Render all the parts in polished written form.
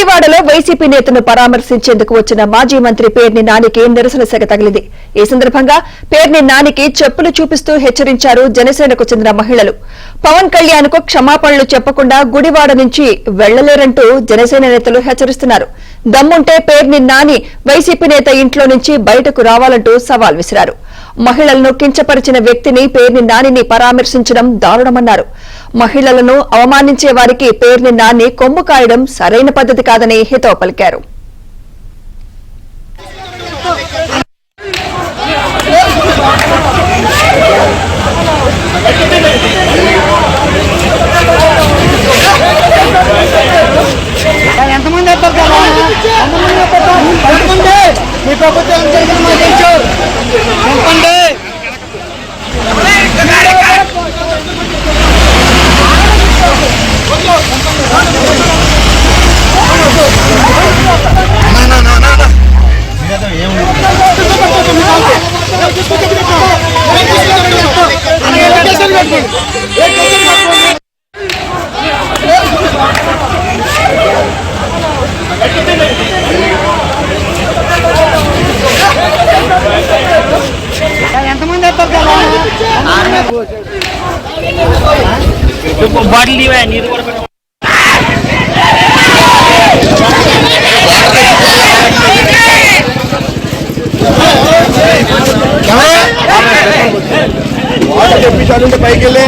గుడివాడలో వైసీపీ నేతను పరామర్శించేందుకు వచ్చిన మాజీ మంత్రి పేర్ని నానికి నిరసన సెగ తగిలింది. ఈ సందర్భంగా పేర్ని నానికి చెప్పులు చూపిస్తూ హెచ్చరించారు జనసేనకు చెందిన మహిళలు. పవన్ కళ్యాణ్ కు క్షమాపణలు చెప్పకుండా గుడివాడ నుంచి వెళ్లలేరంటూ జనసేన నేతలు హెచ్చరిస్తున్నారు. దమ్ముంటే పేర్ని నాని వైసీపీ నేత ఇంట్లో నుంచి బయటకు రావాలంటూ సవాల్ విసిరారు. మహిళలను కించపరిచిన వ్యక్తిని పేర్ని నానిని పరామర్శించడం దారుణమన్నారు. మహిళలను అవమానించే వారికి పేర్ని నాని కొమ్ము కాయడం సరైన పద్ధతి కాదని హితవు పలికారు. బాటిల్ నీరు పైకి వెళ్ళి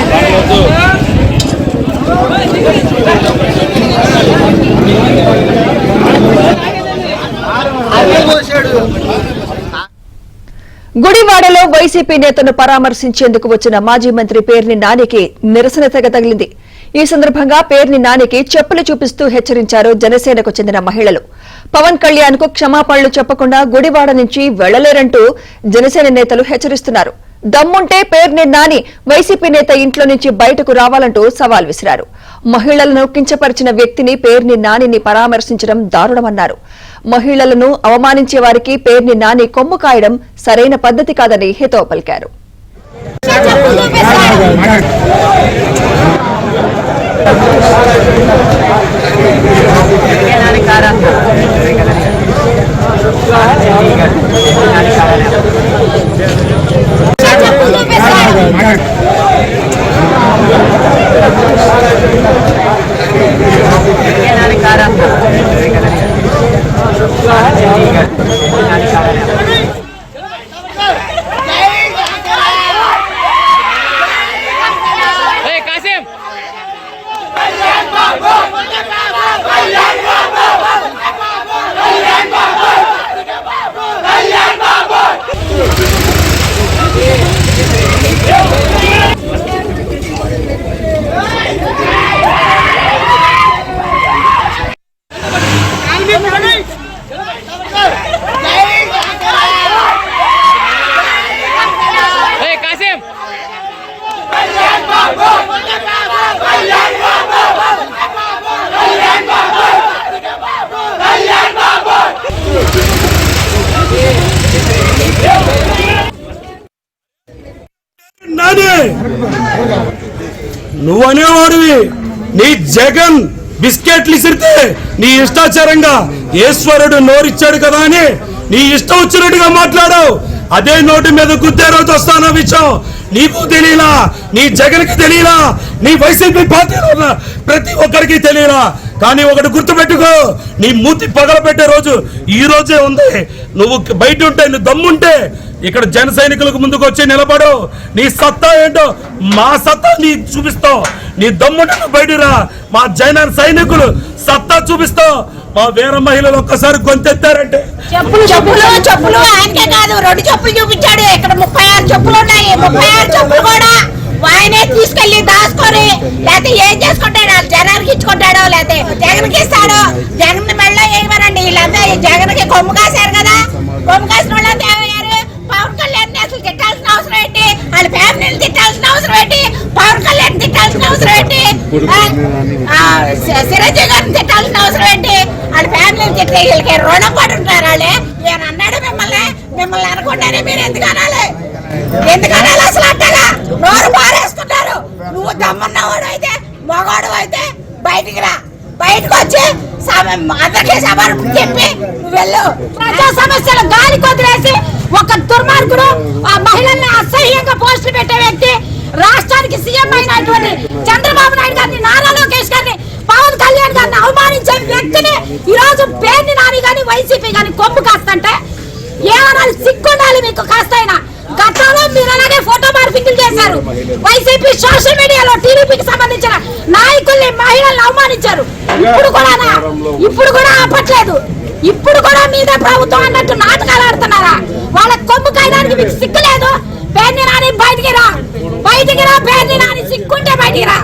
గుడివాడలో వైసీపీ నేతను పరామర్శించేందుకు వచ్చిన మాజీ మంత్రి పేర్ని నానికి నిరసన తెగ తగిలింది. ఈ సందర్భంగా పేర్ని నానికి చెప్పులు చూపిస్తూ హెచ్చరించారు జనసేనకు చెందిన మహిళలు. పవన్ కళ్యాణ్ కు క్షమాపణలు చెప్పకుండా గుడివాడ నుంచి వెళ్లలేరంటూ జనసేన నేతలు హెచ్చరిస్తున్నారు. దమ్ముంటే పేర్ని నాని వైసీపీ నేత ఇంట్లో నుంచి బయటకు రావాలంటూ సవాల్ విసిరారు. మహిళలను కించపరిచిన వ్యక్తిని పేర్ని నానిని పరామర్శించడం దారుణమన్నారు. మహిళలను అవమానించే వారికి పేర్ని నాని కొమ్ము కాయడం సరైన పద్ధతి కాదని హితవు పలికారు. నువ్వనేవాడివి నీ జగన్ బిస్కెట్లు ఇసిరితే నీ ఇష్టాచారంగా ఈశ్వరుడు నోరిచ్చాడు కదా అని నీ ఇష్టం వచ్చినట్టుగా మాట్లాడావు. అదే నోటి మీద గుద్దే రోజు వస్తాన విషయం నీకు తెలియలా, నీ జగన్ కి తెలియలా, నీ వైసీపీ పార్టీలో ఉన్న ప్రతి ఒక్కరికి తెలియలా. కానీ ఒకటి గుర్తుపెట్టుకో, నీ మూతి పగలబెట్టే రోజు ఈ రోజే ఉంది. నువ్వు బయట ఉంటే, నువ్వు దమ్ముంటే ఇక్కడ జన సైనికులకు ముందుకు వచ్చి నిలబడు. నీ సత్తా ఏంటో మా సత్తా నీ చూపిస్తావు. నీ దమ్ముంటే నువ్వు బయటరా. మా జన సైనికులు సత్తా చూపిస్తావు. మా వీర మహిళలు ఒక్కసారి గొంతెత్తారంటే చెప్పులు ఆయనకే కాదు, 2 చెప్పులు చూపించాడు. ఇక్కడ 36 చెప్పులు ఉన్నాయి. 36 చెప్పులు కూడా ఆయనే తీసుకెళ్లి దాచుకొని లేకపోతే ఏం చేసుకుంటాడో, జనానికి ఇచ్చుకుంటాడో లేకపోతే జగన్కి ఇస్తాడో. జగన్ మెళ్ళ ఏమనండి, వీళ్ళంతా జగన్ కి కొమ్ము కాశారు కదా. కొమ్ము కాసిన వాళ్ళంతా ఏమయ్యారు? పవన్ కళ్యాణ్ అసలు తిట్టాల్సిన అవసరం ఏంటి? వాళ్ళ ఫ్యామిలీని తిట్టాల్సిన అవసరం ఏంటి? పవన్ కళ్యాణ్ తిట్టాల్సిన అవసరం ఏంటి? చిరంజీవి గారిని తిట్టాల్సిన అవసరం ఏంటి? వాళ్ళ ఫ్యామిలీని తిట్టే వీళ్ళకి రుణం పడి ఉంటారు. వాళ్ళే నేను అన్నాడు మిమ్మల్ని అనుకుంటానే మీరు ఎందుకు అనాలి అసలు? అంటగా నోరు పారేసుకుంటారు. నువ్వు దమ్మున్నవాడు అయితే, మగవాడు అయితే బయటికి రా. బయటకు వచ్చి అందరికీ సమానం చెప్పి నువ్వు వెళ్ళు. ప్రజా సమస్యలు గాలి కొదిలేసి ఒక దుర్మార్గుడు ఆ మహిళల్ని అసహ్యంగా పోస్టులు పెట్టే వ్యక్తి, రాష్ట్రానికి సీఎం అయినటువంటి చంద్రబాబు నాయుడు గారిని, నారా లోకేష్ గారిని, పవన్ కళ్యాణ్ గారిని అవమానించే వ్యక్తిని ఈ రోజు పేర్ని నాని గాని వైసీపీ గాని కొమ్ము కాస్తంటే ఏమనాలి? సిగ్గుండాలి మీకు కాస్తైనా. గతంలో మీరు అలాగే ఫోటో మార్పింగ్లు చేశారు. వైసీపీ సోషల్ మీడియాలో టీడీపీకి సంబంధించిన నాయకుల్ని, మహిళల్ని అవమానించారు. ఇప్పుడు కూడా ఆపట్లేదు. ఇప్పుడు కూడా మీద ప్రభుత్వం అన్నట్టు నాటకాలు ఆడుతున్నారా? వాళ్ళ కొమ్ము కాయడానికి మీకు సిగ్గు లేదు? పేర్ని నాని బయటికి రా, బయటికి రా. పేర్ని నాని సిగ్గుంటే బయటికి రా.